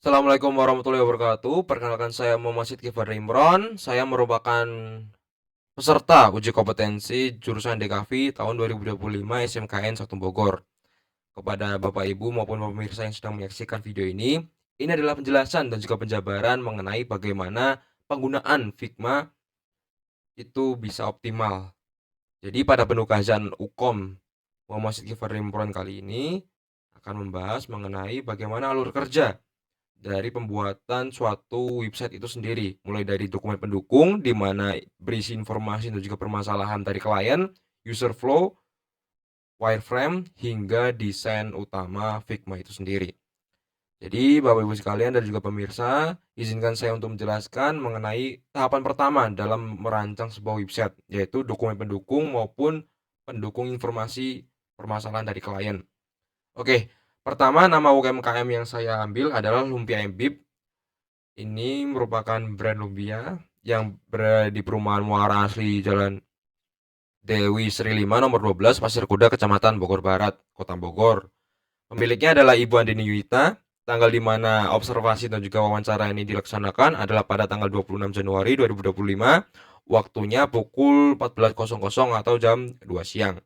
Assalamualaikum warahmatullahi wabarakatuh. Perkenalkan, saya Muhammad Sidki Fadri Imron. Saya merupakan peserta uji kompetensi jurusan DKV tahun 2025 SMKN 1 Bogor. Kepada Bapak Ibu maupun pemirsa yang sedang menyaksikan video ini adalah penjelasan dan juga penjabaran mengenai bagaimana penggunaan Figma itu bisa optimal. Jadi pada penugasan UKOM Muhammad Sidki Fadri Imron kali ini akan membahas mengenai bagaimana alur kerja dari pembuatan suatu website itu sendiri, mulai dari dokumen pendukung di mana berisi informasi dan juga permasalahan dari klien, user flow, wireframe, hingga desain utama Figma itu sendiri. Jadi Bapak Ibu sekalian dan juga pemirsa, izinkan saya untuk menjelaskan mengenai tahapan pertama dalam merancang sebuah website, yaitu dokumen pendukung maupun pendukung informasi permasalahan dari klien. Oke, pertama nama UMKM yang saya ambil adalah Lumpia Embib. Ini merupakan brand lumpia yang berada di perumahan Muara Asli Jalan Dewi Sri 5 nomor 12 Pasir Kuda Kecamatan Bogor Barat, Kota Bogor. Pemiliknya adalah Ibu Andini Yuita. Tanggal di mana observasi dan juga wawancara ini dilaksanakan adalah pada tanggal 26 Januari 2025. Waktunya pukul 14.00 atau jam 2 siang.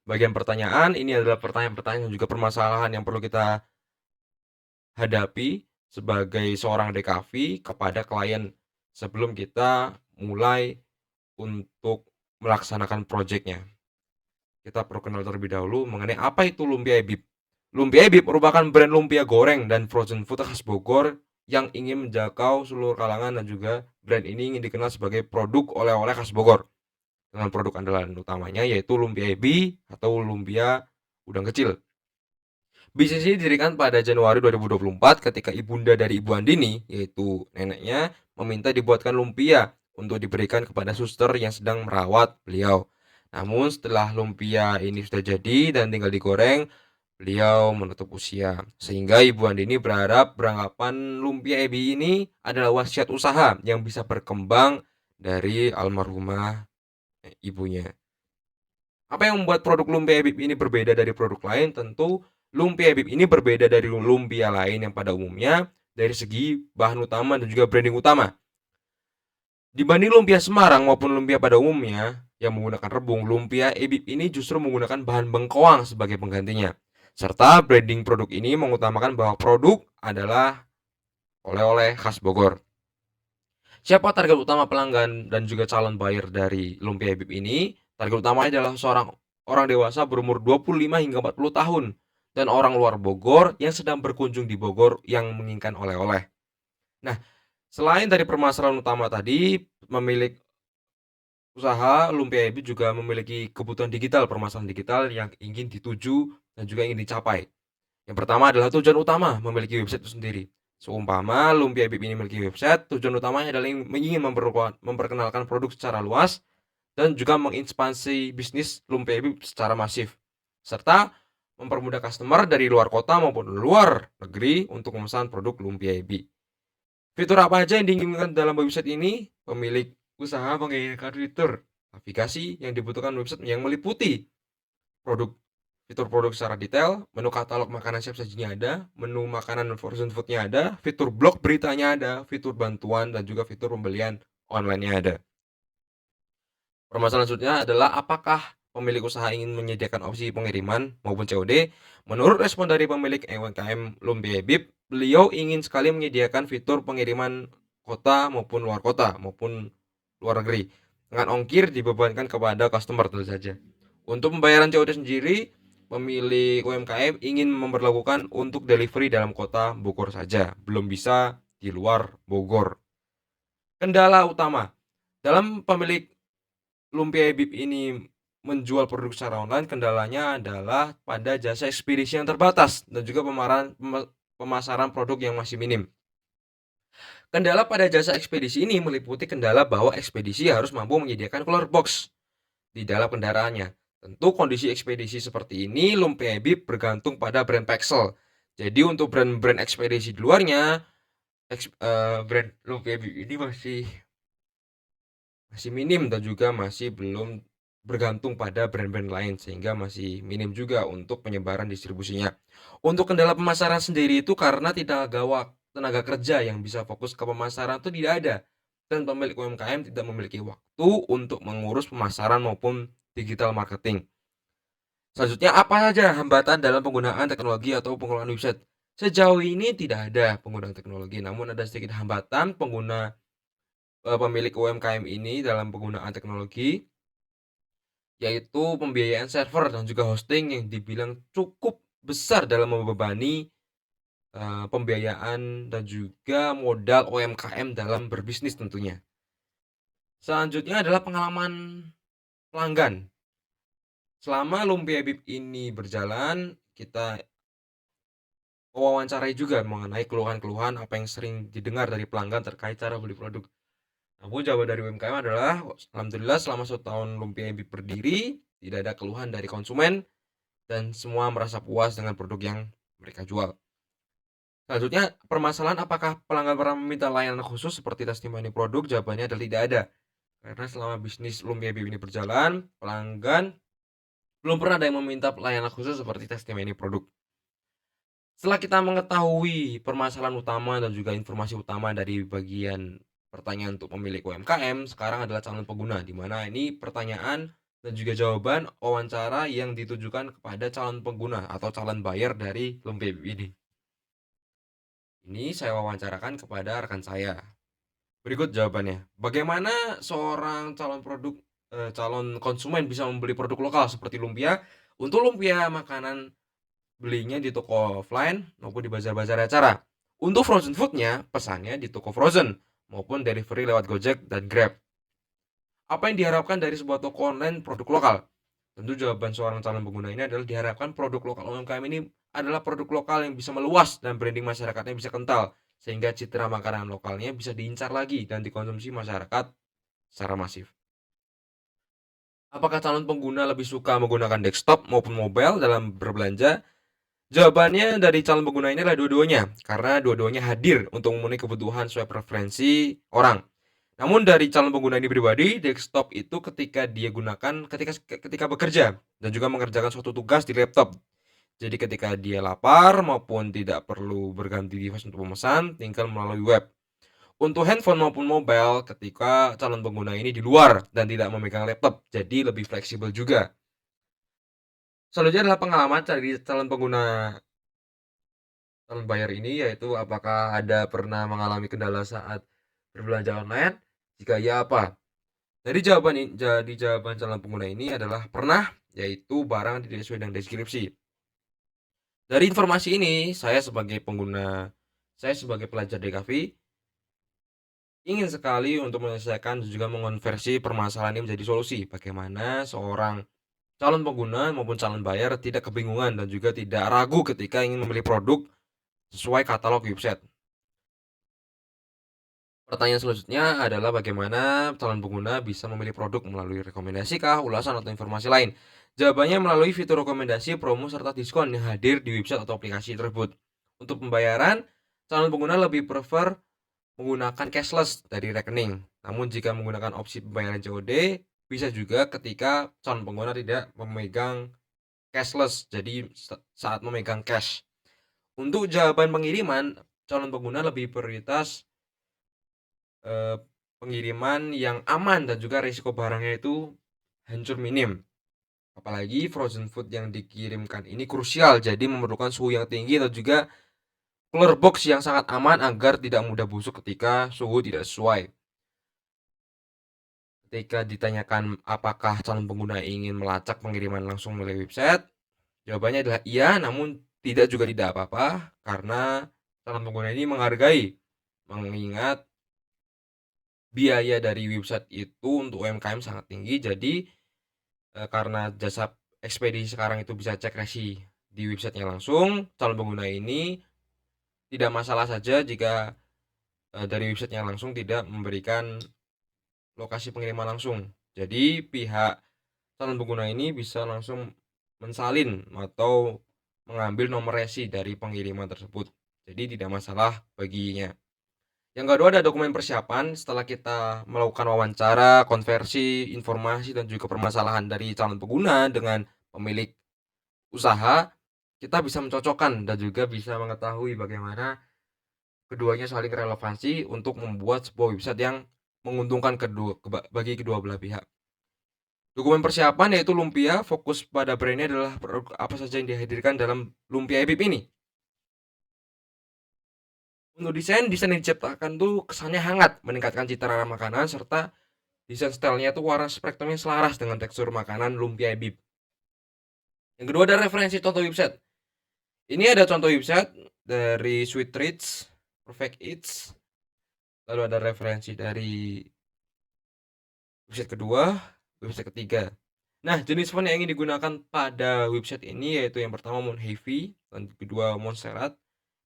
Bagian pertanyaan, ini adalah pertanyaan-pertanyaan dan juga permasalahan yang perlu kita hadapi sebagai seorang DKV kepada klien sebelum kita mulai untuk melaksanakan proyeknya. Kita perlu kenal terlebih dahulu mengenai apa itu Lumpia Ebib. Lumpia Ebib merupakan brand lumpia goreng dan frozen food khas Bogor yang ingin menjangkau seluruh kalangan, dan juga brand ini ingin dikenal sebagai produk oleh-oleh khas Bogor dengan produk andalan utamanya yaitu lumpia ebi atau lumpia udang kecil. Bisnis ini didirikan pada Januari 2024 ketika ibunda dari Ibu Andini, yaitu neneknya, meminta dibuatkan lumpia untuk diberikan kepada suster yang sedang merawat beliau. Namun setelah lumpia ini sudah jadi dan tinggal digoreng, beliau menutup usia. Sehingga Ibu Andini berharap beranggapan lumpia ebi ini adalah wasiat usaha yang bisa berkembang dari almarhumah ibunya. Apa yang membuat produk lumpia ebib ini berbeda dari produk lain? Tentu lumpia ebib ini berbeda dari lumpia lain yang pada umumnya dari segi bahan utama dan juga branding utama. Dibanding lumpia Semarang maupun lumpia pada umumnya yang menggunakan rebung, lumpia ebib ini justru menggunakan bahan bengkoang sebagai penggantinya. Serta branding produk ini mengutamakan bahwa produk adalah oleh-oleh khas Bogor. Siapa target utama pelanggan dan juga calon buyer dari lumpia ebib ini? Target utamanya adalah seorang orang dewasa berumur 25 hingga 40 tahun dan orang luar Bogor yang sedang berkunjung di Bogor yang menginginkan oleh-oleh. Nah, selain dari permasalahan utama tadi, pemilik usaha lumpia ebib juga memiliki kebutuhan digital, permasalahan digital yang ingin dituju dan juga ingin dicapai. Yang pertama adalah tujuan utama memiliki website itu sendiri. Seumpama lumpia ebib ini memiliki website, tujuan utamanya adalah ingin memperkenalkan produk secara luas dan juga mengekspansi bisnis lumpia ebib secara masif, serta mempermudah customer dari luar kota maupun luar negeri untuk memesan produk lumpia ebib. Fitur apa aja yang diinginkan dalam website ini? Pemilik usaha menginginkan fitur navigasi yang dibutuhkan website yang meliputi produk fitur produk secara detail, menu katalog makanan siap sajinya ada, menu makanan frozen foodnya ada, fitur blog beritanya ada, fitur bantuan dan juga fitur pembelian online-nya ada. Permasalahan selanjutnya adalah apakah pemilik usaha ingin menyediakan opsi pengiriman maupun COD? Menurut respon dari pemilik UMKM Lumpia Ebib, beliau ingin sekali menyediakan fitur pengiriman kota maupun luar negeri dengan ongkir dibebankan kepada customer tentu saja. Untuk pembayaran COD sendiri, pemilik UMKM ingin memperlakukan untuk delivery dalam kota Bogor saja, belum bisa di luar Bogor. Kendala utama dalam pemilik Lumpia Ebib ini menjual produk secara online, kendalanya adalah pada jasa ekspedisi yang terbatas dan juga pemasaran produk yang masih minim. Kendala pada jasa ekspedisi ini meliputi kendala bahwa ekspedisi harus mampu menyediakan cooler box di dalam kendaraannya. Tentu kondisi ekspedisi seperti ini Lumpia Ebib bergantung pada brand Pexel. Jadi untuk brand-brand ekspedisi di luarnya, brand Lumpia Ebib ini masih minim dan juga masih belum bergantung pada brand-brand lain sehingga masih minim juga untuk penyebaran distribusinya. Untuk kendala pemasaran sendiri itu karena tidak ada tenaga kerja yang bisa fokus ke pemasaran itu tidak ada, dan pemilik UMKM tidak memiliki waktu untuk mengurus pemasaran maupun digital marketing. Selanjutnya, apa saja hambatan dalam penggunaan teknologi atau pengelolaan website? Sejauh ini tidak ada penggunaan teknologi, namun ada sedikit hambatan pemilik UMKM ini dalam penggunaan teknologi, yaitu pembiayaan server dan juga hosting yang dibilang cukup besar dalam membebani pembiayaan dan juga modal UMKM dalam berbisnis tentunya. Selanjutnya adalah pengalaman pelanggan. Selama Lumpia Bib ini berjalan, kita mewawancarai juga mengenai keluhan-keluhan apa yang sering didengar dari pelanggan terkait cara beli produk. Namun jawaban dari UMKM adalah, alhamdulillah selama 1 tahun Lumpia Bib berdiri, tidak ada keluhan dari konsumen dan semua merasa puas dengan produk yang mereka jual. Selanjutnya, permasalahan apakah pelanggan pernah meminta layanan khusus seperti testimoni produk? Jawabannya adalah tidak ada. Karena selama bisnis Lumpia Bib ini berjalan, pelanggan belum pernah ada yang meminta layanan khusus seperti testimoni produk. Setelah kita mengetahui permasalahan utama dan juga informasi utama dari bagian pertanyaan untuk pemilik UMKM, sekarang adalah calon pengguna, di mana ini pertanyaan dan juga jawaban wawancara yang ditujukan kepada calon pengguna atau calon buyer dari Lumpia Bib ini. Ini saya wawancarakan kepada rekan saya. Berikut jawabannya. Bagaimana seorang calon konsumen bisa membeli produk lokal seperti lumpia? Untuk lumpia makanan, belinya di toko offline maupun di bazar-bazar acara. Untuk frozen foodnya, pesannya di toko frozen maupun delivery lewat Gojek dan Grab. Apa yang diharapkan dari sebuah toko online produk lokal? Tentu jawaban seorang calon pengguna ini adalah diharapkan produk lokal UMKM ini adalah produk lokal yang bisa meluas dan branding masyarakatnya bisa kental, sehingga citra makanan lokalnya bisa diincar lagi dan dikonsumsi masyarakat secara masif. Apakah calon pengguna lebih suka menggunakan desktop maupun mobile dalam berbelanja? Jawabannya dari calon pengguna ini adalah dua-duanya, karena dua-duanya hadir untuk memenuhi kebutuhan sesuai preferensi orang. Namun dari calon pengguna ini pribadi, desktop itu ketika bekerja dan juga mengerjakan suatu tugas di laptop. Jadi ketika dia lapar maupun tidak perlu berganti device untuk memesan, tinggal melalui web. Untuk handphone maupun mobile, ketika calon pengguna ini di luar dan tidak memegang laptop, jadi lebih fleksibel juga. Selanjutnya adalah pengalaman dari calon buyer ini, yaitu apakah ada pernah mengalami kendala saat berbelanja online? Jika iya, apa? Jadi jawaban calon pengguna ini adalah pernah, yaitu barang tidak sesuai dengan deskripsi. Dari informasi ini, saya sebagai pelajar DKV ingin sekali untuk menyelesaikan dan juga mengonversi permasalahan ini menjadi solusi. Bagaimana seorang calon pengguna maupun calon buyer tidak kebingungan dan juga tidak ragu ketika ingin membeli produk sesuai katalog website. Pertanyaan selanjutnya adalah bagaimana calon pengguna bisa memilih produk melalui rekomendasi kah, ulasan, atau informasi lain? Jawabannya melalui fitur rekomendasi, promo, serta diskon yang hadir di website atau aplikasi tersebut. Untuk pembayaran, calon pengguna lebih prefer menggunakan cashless dari rekening. Namun jika menggunakan opsi pembayaran COD, bisa juga ketika calon pengguna tidak memegang cashless, jadi saat memegang cash. Untuk jawaban pengiriman, calon pengguna lebih prioritas pengiriman yang aman dan juga risiko barangnya itu hancur minim. Apalagi frozen food yang dikirimkan ini krusial, jadi memerlukan suhu yang tinggi dan juga cooler box yang sangat aman agar tidak mudah busuk ketika suhu tidak sesuai. Ketika ditanyakan apakah calon pengguna ingin melacak pengiriman langsung melalui website, jawabannya adalah iya, namun tidak apa-apa karena calon pengguna ini menghargai, mengingat biaya dari website itu untuk UMKM sangat tinggi. Jadi karena jasa ekspedisi sekarang itu bisa cek resi di websitenya langsung, calon pengguna ini tidak masalah saja jika dari websitenya langsung tidak memberikan lokasi pengiriman langsung. Jadi pihak calon pengguna ini bisa langsung mensalin atau mengambil nomor resi dari pengiriman tersebut. Jadi tidak masalah baginya. Yang kedua ada dokumen persiapan. Setelah kita melakukan wawancara, konversi, informasi, dan juga permasalahan dari calon pengguna dengan pemilik usaha, kita bisa mencocokkan dan juga bisa mengetahui bagaimana keduanya saling relevansi untuk membuat sebuah website yang menguntungkan bagi kedua belah pihak. Dokumen persiapan yaitu Lumpia, fokus pada brandnya adalah produk apa saja yang dihadirkan dalam Lumpia EBIB ini. Untuk desain yang diciptakan tuh kesannya hangat, meningkatkan cita rasa makanan, serta desain stylenya tuh warna spektrumnya selaras dengan tekstur makanan Lumpia EBIB. Yang kedua ada referensi contoh website. Ini ada contoh website dari Sweet Treats, Perfect Eats, lalu ada referensi dari website kedua, website ketiga. Nah, jenis font yang ingin digunakan pada website ini yaitu yang pertama Monheavy, dan kedua Montserrat.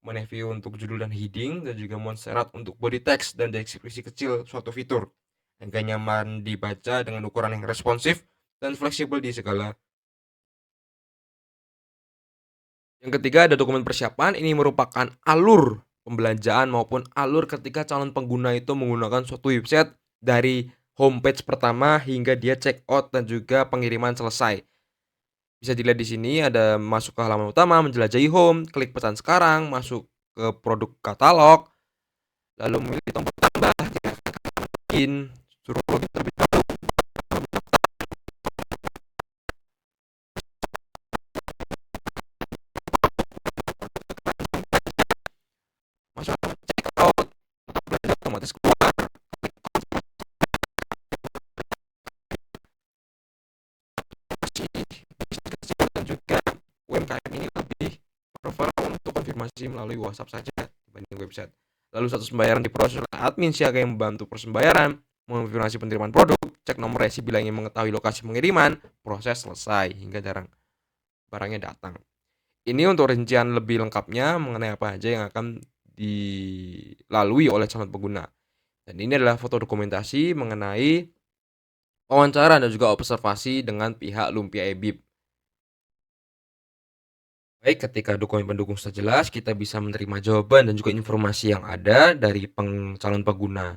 Monheavy untuk judul dan heading, dan juga Montserrat untuk body text dan deskripsi kecil suatu fitur. Agar nyaman dibaca dengan ukuran yang responsif dan fleksibel di segala. Yang ketiga ada dokumen persiapan. Ini merupakan alur pembelanjaan maupun alur ketika calon pengguna itu menggunakan suatu website dari homepage pertama hingga dia check out dan juga pengiriman selesai. Bisa dilihat di sini ada masuk ke halaman utama, menjelajahi home, klik pesan sekarang, masuk ke produk katalog, lalu memilih tombol tambah, bikin, suruh login terlebih dahulu, masuk check out, belanja otomatis keluar, dan juga UMKM ini lebih prefer untuk konfirmasi melalui WhatsApp saja dibanding website. Lalu status pembayaran diproses oleh admin siaga yang membantu proses pembayaran, mengonfirmasi penerimaan produk, cek nomor resi bila ingin mengetahui lokasi pengiriman, proses selesai hingga barangnya datang. Ini untuk rincian lebih lengkapnya mengenai apa aja yang akan dilalui oleh calon pengguna. Dan ini adalah foto dokumentasi mengenai wawancara dan juga observasi dengan pihak Lumpia EBIB. Baik, ketika dokumen pendukung sudah jelas, kita bisa menerima jawaban dan juga informasi yang ada dari calon pengguna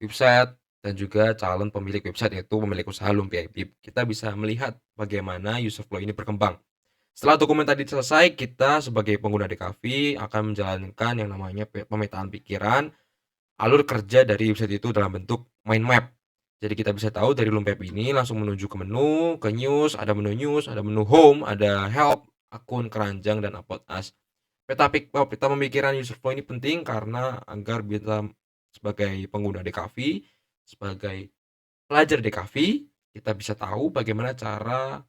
website dan juga calon pemilik website, yaitu pemilik usaha Lumpia EBIB. Kita bisa melihat bagaimana user flow ini berkembang. Setelah dokumen tadi selesai, kita sebagai pengguna DKV akan menjalankan yang namanya pemetaan pikiran, alur kerja dari website itu dalam bentuk mind map. Jadi kita bisa tahu dari Lumpia ini langsung menuju ke menu, ke news, ada menu home, ada help, akun, keranjang, dan upload as. Peta pemikiran user flow ini penting karena agar kita sebagai pengguna DKV, sebagai pelajar DKV, kita bisa tahu bagaimana cara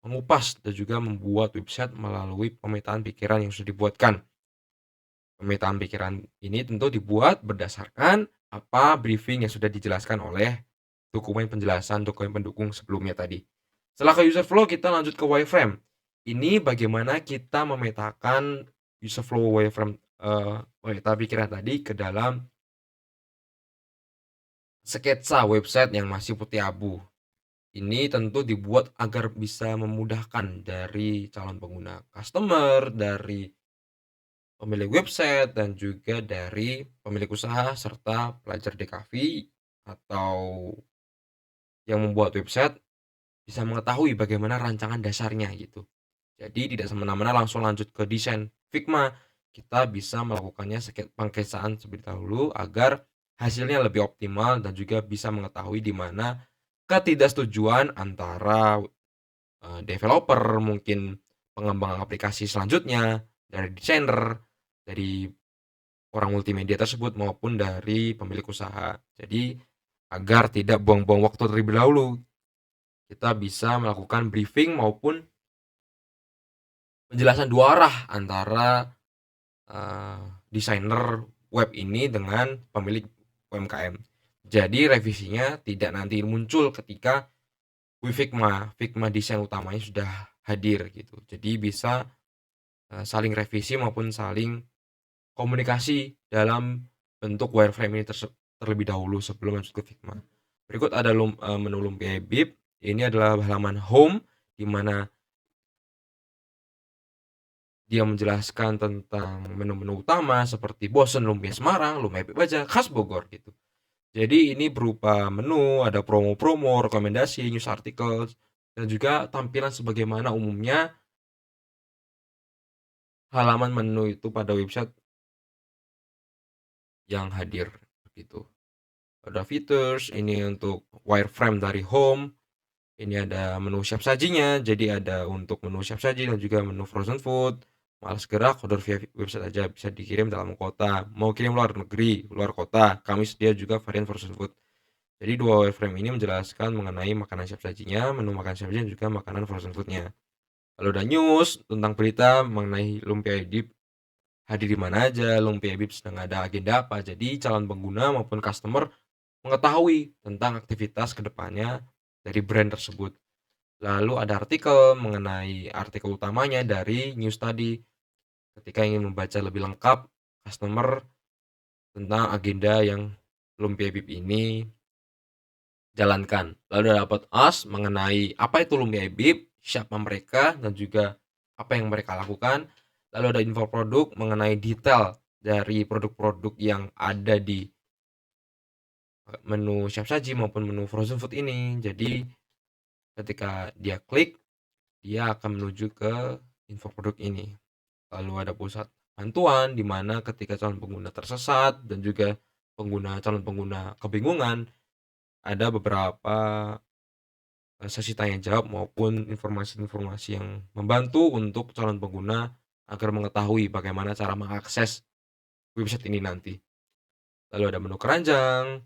mengupas dan juga membuat website melalui pemetaan pikiran yang sudah dibuatkan. Pemetaan pikiran ini tentu dibuat berdasarkan apa briefing yang sudah dijelaskan oleh dokumen penjelasan, dokumen pendukung sebelumnya tadi. Setelah ke user flow, kita lanjut ke wireframe. Ini bagaimana kita memetakan user flow wireframe peta pikiran tadi ke dalam sketsa website yang masih putih abu. Ini tentu dibuat agar bisa memudahkan dari calon pengguna customer, dari pemilik website, dan juga dari pemilik usaha serta pelajar DKV atau yang membuat website bisa mengetahui bagaimana rancangan dasarnya gitu. Jadi tidak semena-mena langsung lanjut ke desain Figma. Kita bisa melakukannya pengkesaan seperti dahulu agar hasilnya lebih optimal dan juga bisa mengetahui di mana ketidaksetujuan antara developer, mungkin pengembang aplikasi selanjutnya, dari desainer, dari orang multimedia tersebut maupun dari pemilik usaha. Jadi agar tidak buang-buang waktu terlebih dahulu, kita bisa melakukan briefing maupun penjelasan dua arah antara desainer web ini dengan pemilik UMKM. Jadi revisinya tidak nanti muncul ketika Figma desain utamanya sudah hadir gitu. Jadi bisa saling revisi maupun saling komunikasi dalam bentuk wireframe ini terlebih dahulu sebelum masuk ke Figma. Berikut ada menu Lumpia EBIB. Ini adalah halaman home di mana dia menjelaskan tentang menu-menu utama seperti Bosen Lumpia Semarang, Lumpia Bib Aja, khas Bogor gitu. Jadi ini berupa menu, ada promo-promo, rekomendasi, news artikel, dan juga tampilan sebagaimana umumnya halaman menu itu pada website yang hadir gitu. Ada features, ini untuk wireframe dari home, ini ada menu siap sajinya, jadi ada untuk menu siap saji dan juga menu frozen food. Malas gerak, order via website aja, bisa dikirim dalam kota. Mau kirim luar negeri, luar kota, kami sedia juga varian frozen food. Jadi dua wireframe ini menjelaskan mengenai makanan siap sajinya, menu makan siap saji dan juga makanan frozen foodnya. Lalu ada news tentang berita mengenai Lumpia Edip, hadir di mana aja, Lumpia Edip sedang ada agenda apa. Jadi calon pengguna maupun customer mengetahui tentang aktivitas kedepannya dari brand tersebut. Lalu ada artikel mengenai artikel utamanya dari news tadi. Ketika ingin membaca lebih lengkap, customer tentang agenda yang Lumpia Bib ini jalankan. Lalu ada dapat as mengenai apa itu Lumpia Bib, siapa mereka, dan juga apa yang mereka lakukan. Lalu ada info produk mengenai detail dari produk-produk yang ada di menu siap saji maupun menu frozen food ini. Jadi ketika dia klik, dia akan menuju ke info produk ini. Lalu ada pusat bantuan di mana ketika calon pengguna tersesat dan juga calon pengguna kebingungan, ada beberapa sesi tanya jawab maupun informasi-informasi yang membantu untuk calon pengguna agar mengetahui bagaimana cara mengakses website ini nanti. Lalu ada menu keranjang,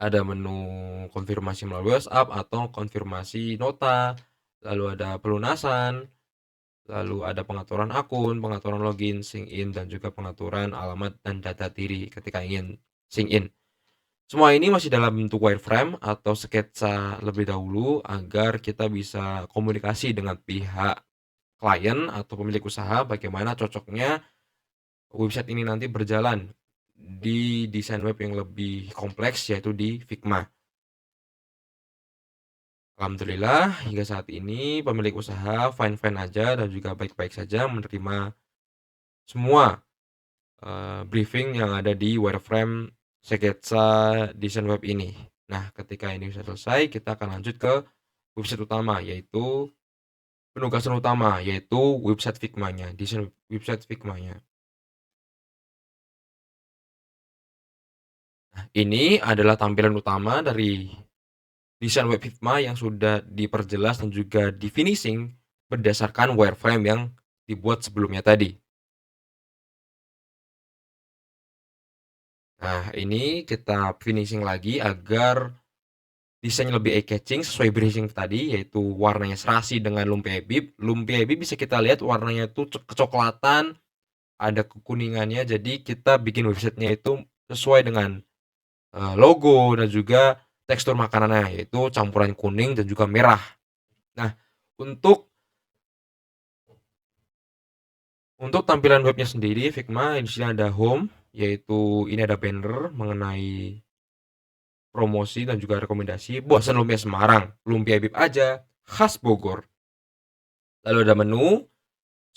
ada menu konfirmasi melalui WhatsApp atau konfirmasi nota, lalu ada pelunasan, lalu ada pengaturan akun, pengaturan login, sign in, dan juga pengaturan alamat dan data diri ketika ingin sign in. Semua ini masih dalam bentuk wireframe atau sketsa lebih dahulu agar kita bisa komunikasi dengan pihak klien atau pemilik usaha bagaimana cocoknya website ini nanti berjalan di desain web yang lebih kompleks, yaitu di Figma. Alhamdulillah hingga saat ini pemilik usaha fine-fine aja dan juga baik-baik saja menerima semua briefing yang ada di wireframe sketsa desain web ini. Nah, ketika ini sudah selesai, kita akan lanjut ke website utama, yaitu penugasan utama, yaitu website Figma-nya, desain website Figma-nya. Nah, ini adalah tampilan utama dari desain web Figma yang sudah diperjelas dan juga di finishing berdasarkan wireframe yang dibuat sebelumnya tadi. Nah, ini kita finishing lagi agar desainnya lebih eye-catching sesuai briefing tadi, yaitu warnanya serasi dengan lumpia bib. Lumpia bib bisa kita lihat warnanya itu kecoklatan, ada kekuningannya. Jadi kita bikin websitenya itu sesuai dengan logo dan juga tekstur makanannya, yaitu campuran kuning dan juga merah. Nah, untuk tampilan webnya sendiri, Figma di sini ada home, yaitu ini ada banner mengenai promosi dan juga rekomendasi Bosen Lumpia Semarang, Lumpia Bib Aja, khas Bogor. Lalu ada menu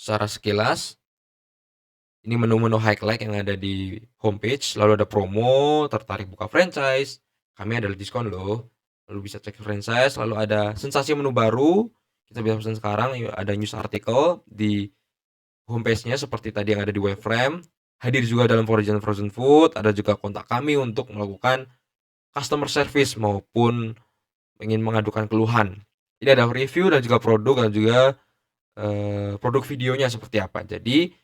secara sekilas. Ini menu-menu highlight yang ada di homepage. Lalu ada promo, tertarik buka franchise. Kami ada diskon loh. Lalu bisa cek franchise. Lalu ada sensasi menu baru. Kita bisa pesan sekarang. Ada news artikel di homepage-nya seperti tadi yang ada di wireframe. Hadir juga dalam frozen food. Ada juga kontak kami untuk melakukan customer service maupun ingin mengadukan keluhan. Ini ada review dan juga produk dan juga produk videonya seperti apa. Jadi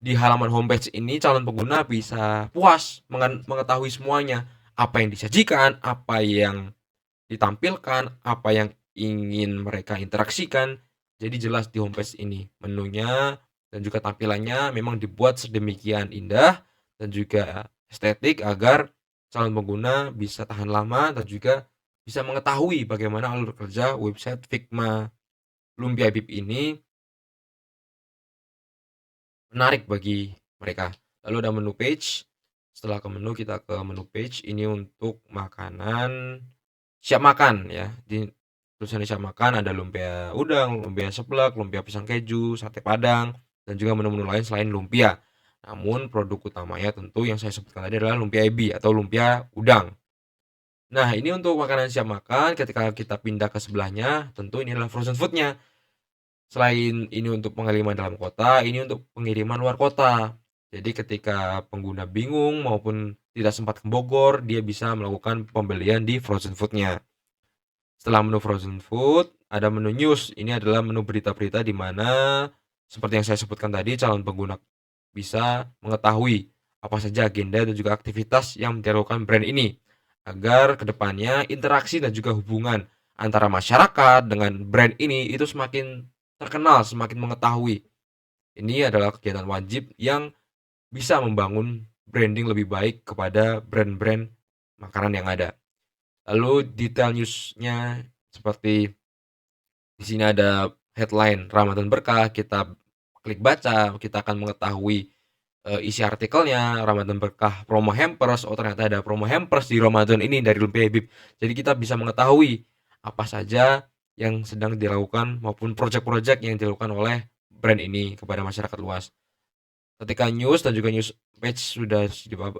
di halaman homepage ini calon pengguna bisa puas mengetahui semuanya, apa yang disajikan, apa yang ditampilkan, apa yang ingin mereka interaksikan. Jadi jelas di homepage ini menunya dan juga tampilannya memang dibuat sedemikian indah dan juga estetik agar calon pengguna bisa tahan lama dan juga bisa mengetahui bagaimana alur kerja website Figma Lumpia Bib ini menarik bagi mereka. Lalu ada menu page. Setelah ke menu, kita ke menu page. Ini untuk makanan siap makan ya. tulisan disamakan ada lumpia udang, lumpia seblak, lumpia pisang keju, sate padang, dan juga menu-menu lain selain lumpia. Namun produk utamanya tentu yang saya sebutkan tadi adalah lumpia ebi atau lumpia udang. Nah, ini untuk makanan siap makan. Ketika kita pindah ke sebelahnya, tentu ini adalah frozen foodnya. Selain ini untuk pengiriman dalam kota, ini untuk pengiriman luar kota. Jadi ketika pengguna bingung maupun tidak sempat ke Bogor, dia bisa melakukan pembelian di frozen foodnya. Setelah menu frozen food, ada menu news. Ini adalah menu berita-berita di mana seperti yang saya sebutkan tadi, calon pengguna bisa mengetahui apa saja agenda dan juga aktivitas yang dilakukan brand ini agar kedepannya interaksi dan juga hubungan antara masyarakat dengan brand ini itu semakin terkenal, semakin mengetahui. Ini adalah kegiatan wajib yang bisa membangun branding lebih baik kepada brand-brand makanan yang ada. Lalu detail newsnya seperti di sini ada headline Ramadan Berkah, kita klik baca, kita akan mengetahui isi artikelnya. Ramadan Berkah promo hampers, oh ternyata ada promo hampers di Ramadan ini dari Lumpia Habib. Jadi kita bisa mengetahui apa saja yang sedang dilakukan maupun project-project yang dilakukan oleh brand ini kepada masyarakat luas. Ketika news dan juga news page sudah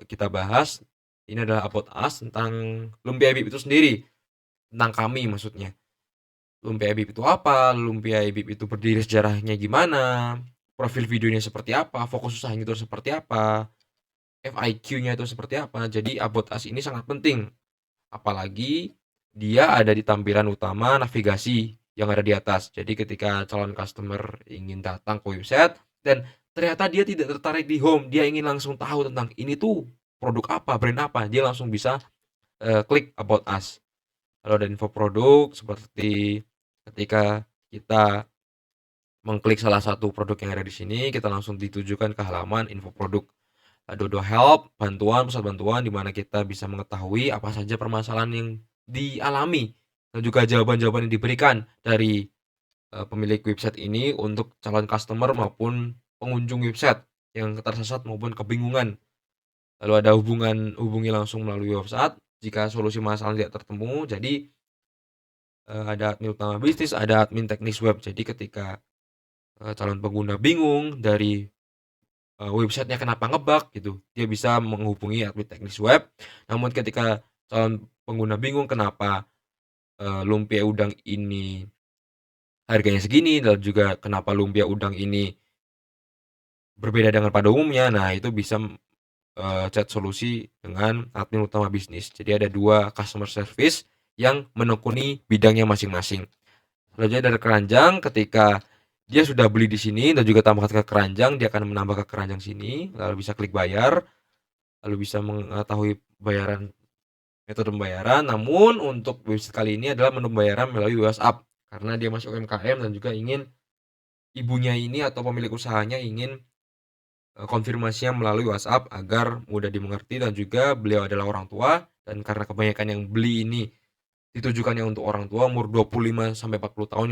kita bahas, ini adalah about us tentang Lumpia Habib itu sendiri, tentang kami maksudnya. Lumpia Habib itu apa, Lumpia Habib itu berdiri sejarahnya gimana, profil videonya seperti apa, fokus usahanya itu seperti apa, FIQ-nya itu seperti apa. Jadi about us ini sangat penting. Apalagi dia ada di tampilan utama navigasi yang ada di atas. Jadi ketika calon customer ingin datang ke website dan ternyata dia tidak tertarik di home, dia ingin langsung tahu tentang ini tuh produk apa, brand apa, dia langsung bisa klik about us. Lalu ada info produk seperti ketika kita mengklik salah satu produk yang ada di sini, kita langsung ditujukan ke halaman info produk. Dodo help, bantuan, pusat bantuan di mana kita bisa mengetahui apa saja permasalahan yang dialami dan juga jawaban-jawaban yang diberikan dari pemilik website ini untuk calon customer maupun pengunjung website yang tersesat maupun kebingungan. Lalu ada hubungi langsung melalui website jika solusi masalah tidak tertemu. Jadi ada admin utama bisnis, ada admin teknis web. Jadi ketika calon pengguna bingung dari websitenya kenapa ngebug gitu, dia bisa menghubungi admin teknis web. Namun ketika calon pengguna bingung kenapa lumpia udang ini harganya segini dan juga kenapa lumpia udang ini berbeda dengan pada umumnya, nah itu bisa chat solusi dengan admin utama bisnis. Jadi ada 2 customer service yang menekuni bidangnya masing-masing. Selanjutnya dari keranjang, ketika dia sudah beli di sini dan juga tambahkan ke keranjang, dia akan menambah ke keranjang sini, lalu bisa klik bayar, lalu bisa mengetahui metode pembayaran. Namun untuk website kali ini adalah menu pembayaran melalui WhatsApp karena dia masih UMKM dan juga ingin ibunya ini atau pemilik usahanya ingin konfirmasinya melalui WhatsApp agar mudah dimengerti dan juga beliau adalah orang tua dan karena kebanyakan yang beli ini ditujukannya untuk orang tua umur 25 sampai 40 tahun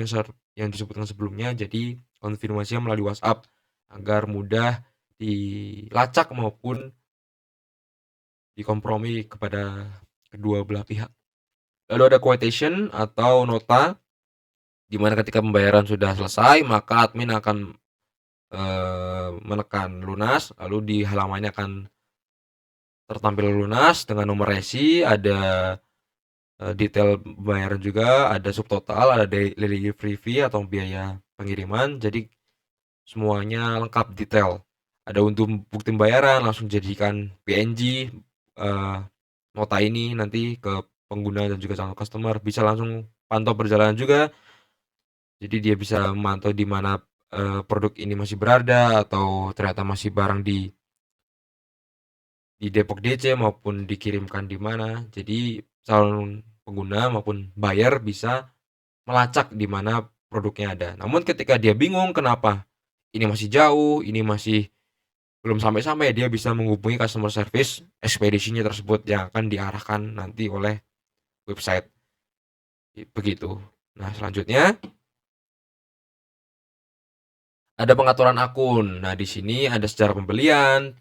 yang disebutkan sebelumnya. Jadi konfirmasinya melalui WhatsApp agar mudah dilacak maupun dikompromi kepada kedua belah pihak. Lalu ada quotation atau nota di mana ketika pembayaran sudah selesai maka admin akan menekan lunas, lalu di halamannya akan tertampil lunas dengan nomor resi, ada detail pembayaran juga, ada subtotal, ada delivery fee atau biaya pengiriman. Jadi semuanya lengkap detail. Ada untuk bukti pembayaran langsung jadikan PNG nota ini nanti ke pengguna dan juga calon customer bisa langsung pantau perjalanan juga. Jadi dia bisa memantau di mana produk ini masih berada atau ternyata masih barang di Depok DC maupun dikirimkan di mana. Jadi calon pengguna maupun buyer bisa melacak di mana produknya ada. Namun ketika dia bingung kenapa ini masih jauh, ini masih belum sampai-sampai, dia bisa menghubungi customer service ekspedisinya tersebut yang akan diarahkan nanti oleh website. Begitu. Nah, selanjutnya ada pengaturan akun. Nah, di sini ada sejarah pembelian,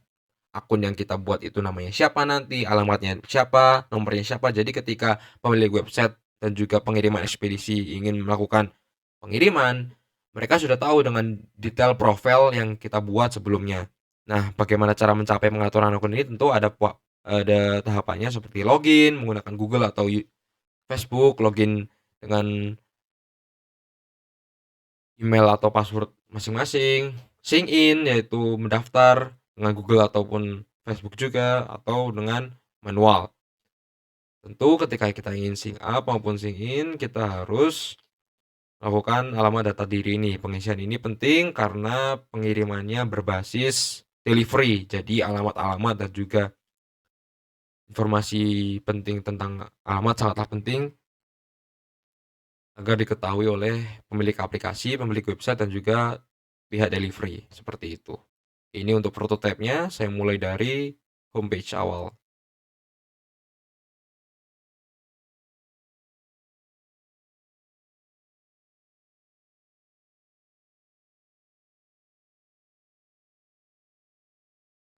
akun yang kita buat itu namanya siapa nanti, alamatnya siapa, nomornya siapa. Jadi ketika pemilik website dan juga pengiriman ekspedisi ingin melakukan pengiriman, mereka sudah tahu dengan detail profil yang kita buat sebelumnya. Nah, bagaimana cara mencapai pengaturan akun ini? Tentu ada tahapannya seperti login menggunakan Google atau Facebook, login dengan email atau password masing-masing, sign in yaitu mendaftar dengan Google ataupun Facebook juga atau dengan manual. Tentu ketika kita ingin sign up maupun sign in, kita harus melakukan alamat data diri ini. Pengisian ini penting karena pengirimannya berbasis delivery. Jadi alamat-alamat dan juga informasi penting tentang alamat sangatlah penting agar diketahui oleh pemilik aplikasi, pemilik website, dan juga pihak delivery. Seperti itu. Ini untuk prototipenya, saya mulai dari homepage awal.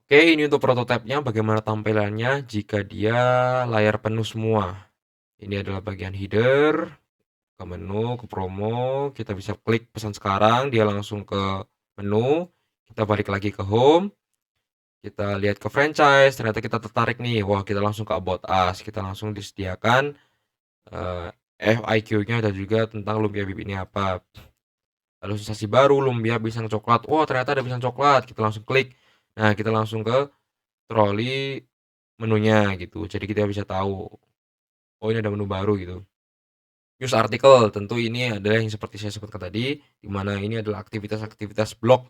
Oke, ini untuk prototipenya bagaimana tampilannya jika dia layar penuh semua. Ini adalah bagian header, ke menu, ke promo, kita bisa klik pesan sekarang, dia langsung ke menu, kita balik lagi ke home, kita lihat ke franchise, ternyata kita tertarik nih, wah kita langsung ke about us, kita langsung disediakan FIQ-nya dan juga tentang lumpia bib ini apa. Lalu sensasi baru, lumpia pisang coklat, wah ternyata ada pisang coklat, kita langsung klik, nah kita langsung ke troli menunya gitu, jadi kita bisa tahu, oh ini ada menu baru gitu. News artikel, tentu ini adalah yang seperti saya sebutkan tadi, di mana ini adalah aktivitas-aktivitas blog,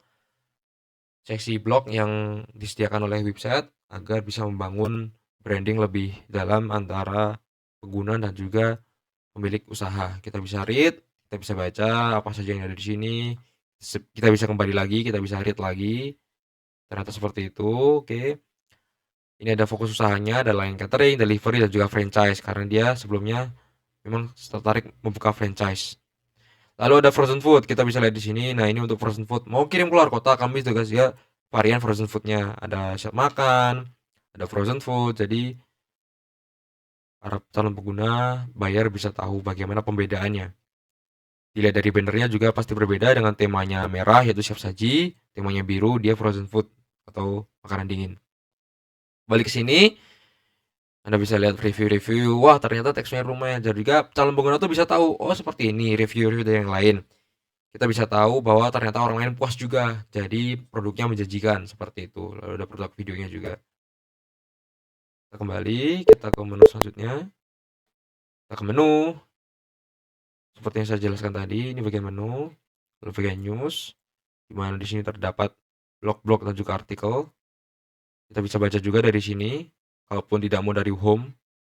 seksi blog yang disediakan oleh website agar bisa membangun branding lebih dalam antara pengguna dan juga pemilik usaha. Kita bisa read, kita bisa baca apa saja yang ada di sini, kita bisa kembali lagi, kita bisa read lagi, ternyata seperti itu. Oke, ini ada fokus usahanya, ada line catering, delivery, dan juga franchise, karena dia sebelumnya memang tertarik membuka franchise. Lalu ada frozen food, kita bisa lihat di sini. Nah, ini untuk frozen food. Mau kirim keluar kota, kami juga ya varian frozen foodnya. Ada siap makan, ada frozen food. Jadi para calon pengguna bayar bisa tahu bagaimana pembedaannya. Dilihat dari bannernya juga pasti berbeda dengan temanya merah yaitu siap saji, temanya biru dia frozen food atau makanan dingin. Balik ke sini, Anda bisa lihat review-review. Wah, ternyata teksturnya lumayan. Jadi juga calon pengguna tuh bisa tahu, oh seperti ini review-review dari yang lain. Kita bisa tahu bahwa ternyata orang lain puas juga. Jadi produknya menjanjikan seperti itu. Lalu ada produk videonya juga. Kita kembali, kita ke menu selanjutnya. Kita ke menu. Seperti yang saya jelaskan tadi, ini bagian menu, lalu bagian news, di mana di sini terdapat blog-blog dan juga artikel. Kita bisa baca juga dari sini. Kalaupun tidak mau dari home,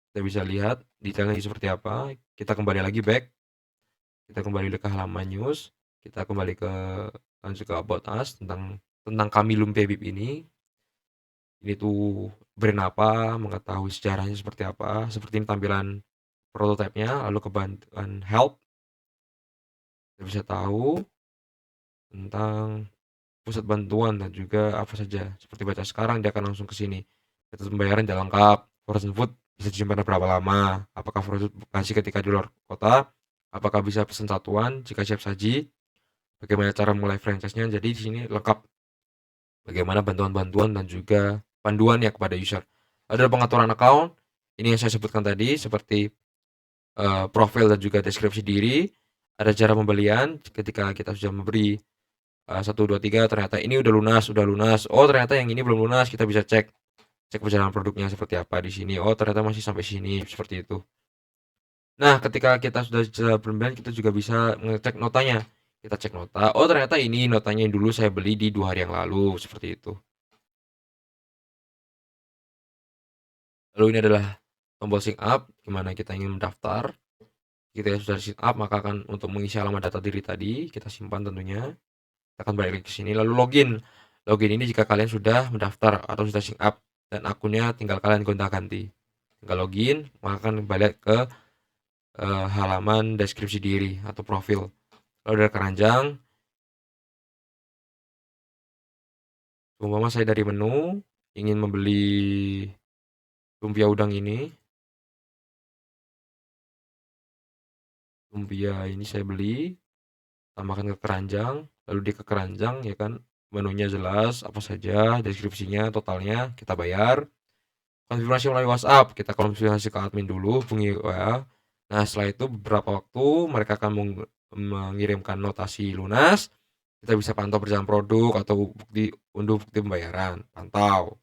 kita bisa lihat detailnya seperti apa. Kita kembali lagi back. Kita kembali ke halaman news. Kita kembali ke lanjut ke about us tentang kami Lumpia Bib ini. Ini tuh brand apa, mengetahui sejarahnya seperti apa, seperti ini tampilan prototipenya, lalu ke bantuan help, kita bisa tahu tentang pusat bantuan dan juga apa saja. Seperti baca sekarang, dia akan langsung ke sini. Status pembayaran tidak lengkap, frozen food bisa disimpan berapa lama, apakah frozen food kasih ketika di luar kota, apakah bisa pesan satuan jika siap saji, bagaimana cara mulai franchise-nya. Jadi di sini lengkap bagaimana bantuan-bantuan dan juga panduan ya kepada user. Ada pengaturan account, ini yang saya sebutkan tadi seperti profil dan juga deskripsi diri. Ada cara pembelian ketika kita sudah memberi 1, 2, 3 ternyata ini udah lunas. Oh ternyata yang ini belum lunas, kita bisa cek perjalanan produknya seperti apa di sini. Oh ternyata masih sampai sini seperti itu. Nah ketika kita sudah bermain, kita juga bisa ngecek notanya. Kita cek nota. Oh ternyata ini notanya yang dulu saya beli di 2 hari yang lalu seperti itu. Lalu ini adalah tombol sign up, gimana kita ingin mendaftar. Kita sudah sign up, maka akan untuk mengisi alamat data diri tadi, kita simpan tentunya. Kita akan balik ke sini, lalu login. Login ini jika kalian sudah mendaftar atau sudah sign up, dan akunnya tinggal kalian gonta-ganti. Tinggal login, maka akan balik ke halaman deskripsi diri atau profil. Lalu dari keranjang, umpama saya dari menu, ingin membeli lumpia udang ini, lumpia ini saya beli, tambahkan ke keranjang, lalu di ke keranjang ya kan, menunya jelas, apa saja, deskripsinya, totalnya, kita bayar. Konfirmasi melalui WhatsApp, kita konfirmasi ke admin dulu, hubungi WA. Nah, setelah itu beberapa waktu mereka akan mengirimkan notasi lunas, kita bisa pantau perjalanan produk atau unduh bukti pembayaran, pantau.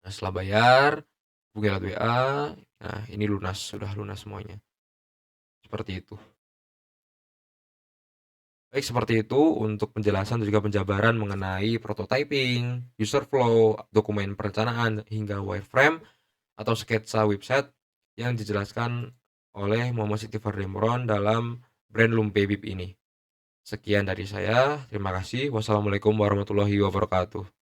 Nah, setelah bayar, hubungi lewat WA, nah ini lunas, sudah lunas semuanya. Seperti itu. Baik, seperti itu untuk penjelasan dan juga penjabaran mengenai prototyping, user flow, dokumen perencanaan, hingga wireframe atau sketsa website yang dijelaskan oleh Muhammad Siti Fardemron dalam brand Lumpia Bib ini. Sekian dari saya, terima kasih. Wassalamualaikum warahmatullahi wabarakatuh.